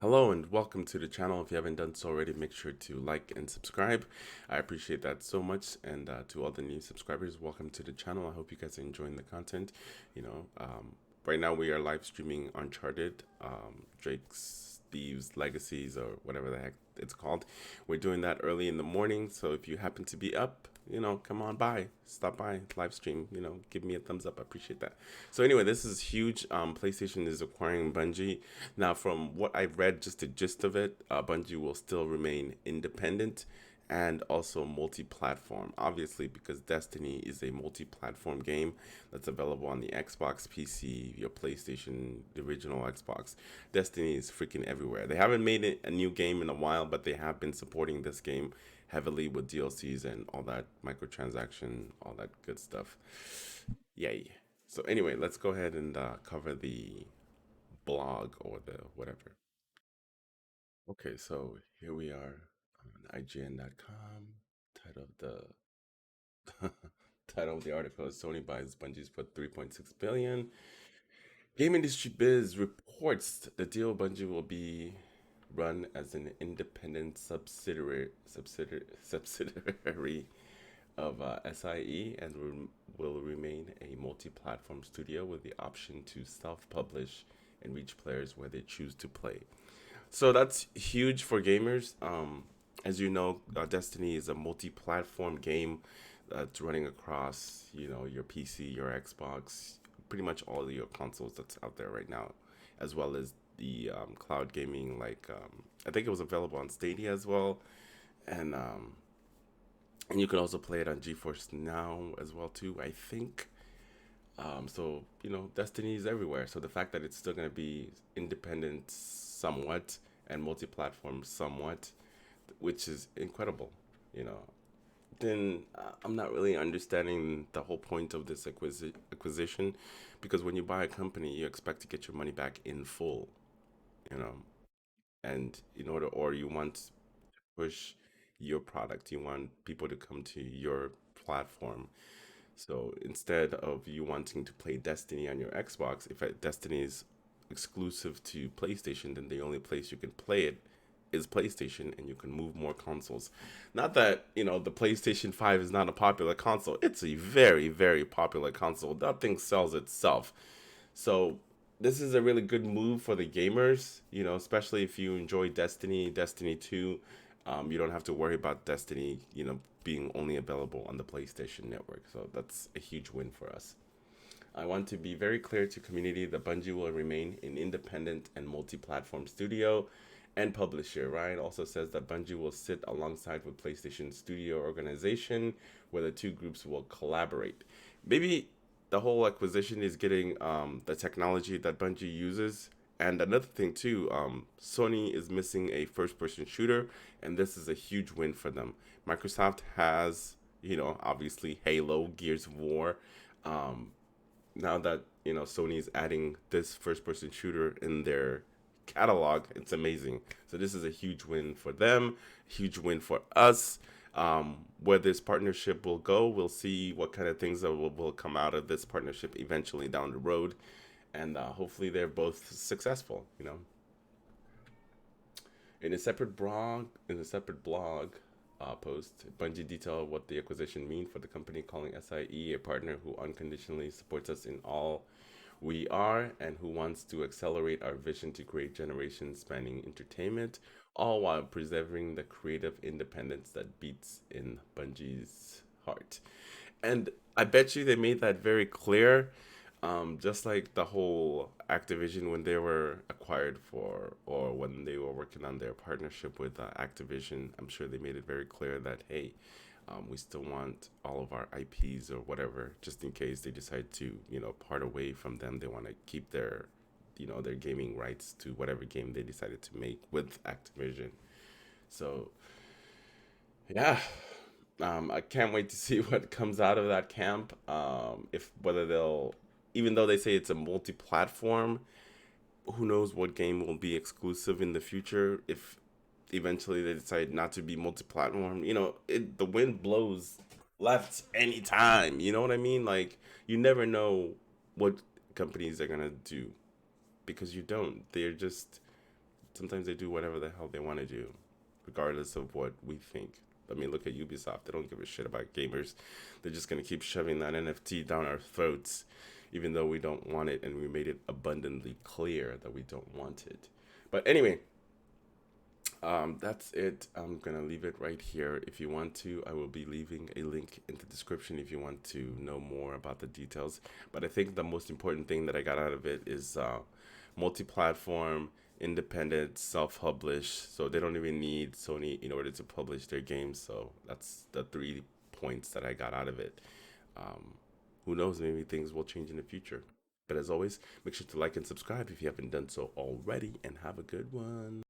Hello and welcome to the channel. If you haven't done so already, make sure to like and subscribe. I appreciate that so much. And to all the new subscribers, welcome to the channel. I hope you guys are enjoying the content. You know, right now we are live streaming Uncharted, Drake's Thieves Legacies, or whatever the heck it's called. We're doing that early in the morning. So if you happen to be up, come on by, stop by, live stream, give me a thumbs up. I appreciate that. So anyway, this is huge. PlayStation is acquiring Bungie. Now, from what I've read, just the gist of it, Bungie will still remain independent and also multi-platform. Obviously, because Destiny is a multi-platform game that's available on the Xbox, PC, your PlayStation, the original Xbox. Destiny is freaking everywhere. They haven't made it a new game in a while, but they have been supporting this game heavily with DLCs and all that microtransaction, all that good stuff. Yay. So anyway, let's go ahead and cover the blog or the whatever. Okay, so here we are on IGN.com. Title of the title of the article is Sony buys Bungie's for 3.6 billion. Game Industry Biz reports the deal Bungie will be run as an independent subsidiary of SIE and will remain a multi-platform studio with the option to self-publish and reach players where they choose to play. So that's huge for gamers. As you know, Destiny is a multi-platform game that's running across, your PC, your Xbox, pretty much all of your consoles that's out there right now, as well as the cloud gaming. Like I think it was available on Stadia as well, and you can also play it on GeForce Now as well too. I think. So Destiny is everywhere. So the fact that it's still going to be independent somewhat and multi-platform somewhat, which is incredible, you know. Then I'm not really understanding the whole point of this acquisition, because when you buy a company, you expect to get your money back in full, you know, and in order, or you want to push your product, you want people to come to your platform. So instead of you wanting to play Destiny on your Xbox, if Destiny is exclusive to PlayStation, then the only place you can play it is PlayStation, and you can move more consoles. Not that, the PlayStation 5 is not a popular console. It's a very, very popular console. That thing sells itself. So this is a really good move for the gamers, especially if you enjoy Destiny 2. You don't have to worry about Destiny, being only available on the PlayStation Network. So that's a huge win for us. I want to be very clear to community that Bungie will remain an independent and multi-platform studio and publisher. Ryan also says that Bungie will sit alongside with PlayStation Studio organization, where the two groups will collaborate. Maybe the whole acquisition is getting the technology that Bungie uses. And another thing too, Sony is missing a first-person shooter, and this is a huge win for them. Microsoft has, obviously Halo, Gears of War. Um, Now that Sony is adding this first-person shooter in their catalog, it's amazing. So this is a huge win for them, huge win for us. Where this partnership will go, we'll see what kind of things that will come out of this partnership eventually down the road, and hopefully they're both successful. In a separate blog post, Bungie detailed what the acquisition mean for the company, calling SIE a partner who unconditionally supports us in all we are and who wants to accelerate our vision to create generation spanning entertainment, all while preserving the creative independence that beats in Bungie's heart. And I bet you they made that very clear. Just like the whole Activision when they were acquired or when they were working on their partnership with Activision, I'm sure they made it very clear that, hey, we still want all of our IPs or whatever, just in case they decide to, part away from them. They want to keep their gaming rights to whatever game they decided to make with Activision. So, yeah, I can't wait to see what comes out of that camp. If whether they'll, even though they say it's a multi-platform, who knows what game will be exclusive in the future? If eventually they decide not to be multi-platform, the wind blows left anytime. You know what I mean? Like you never know what companies are gonna do because you don't. They're just sometimes they do whatever the hell they want to do, regardless of what we think. I mean, look at Ubisoft. They don't give a shit about gamers. They're just going to keep shoving that NFT down our throats, even though we don't want it, and we made it abundantly clear that we don't want it. But anyway, that's it. I'm gonna leave it right here. If you want to, I will be leaving a link in the description if you want to know more about the details. But I think the most important thing that I got out of it is multi-platform, independent, self-published. So they don't even need Sony in order to publish their games. So that's the 3 points that I got out of it. Who knows? Maybe things will change in the future. But as always, make sure to like and subscribe if you haven't done so already, and have a good one.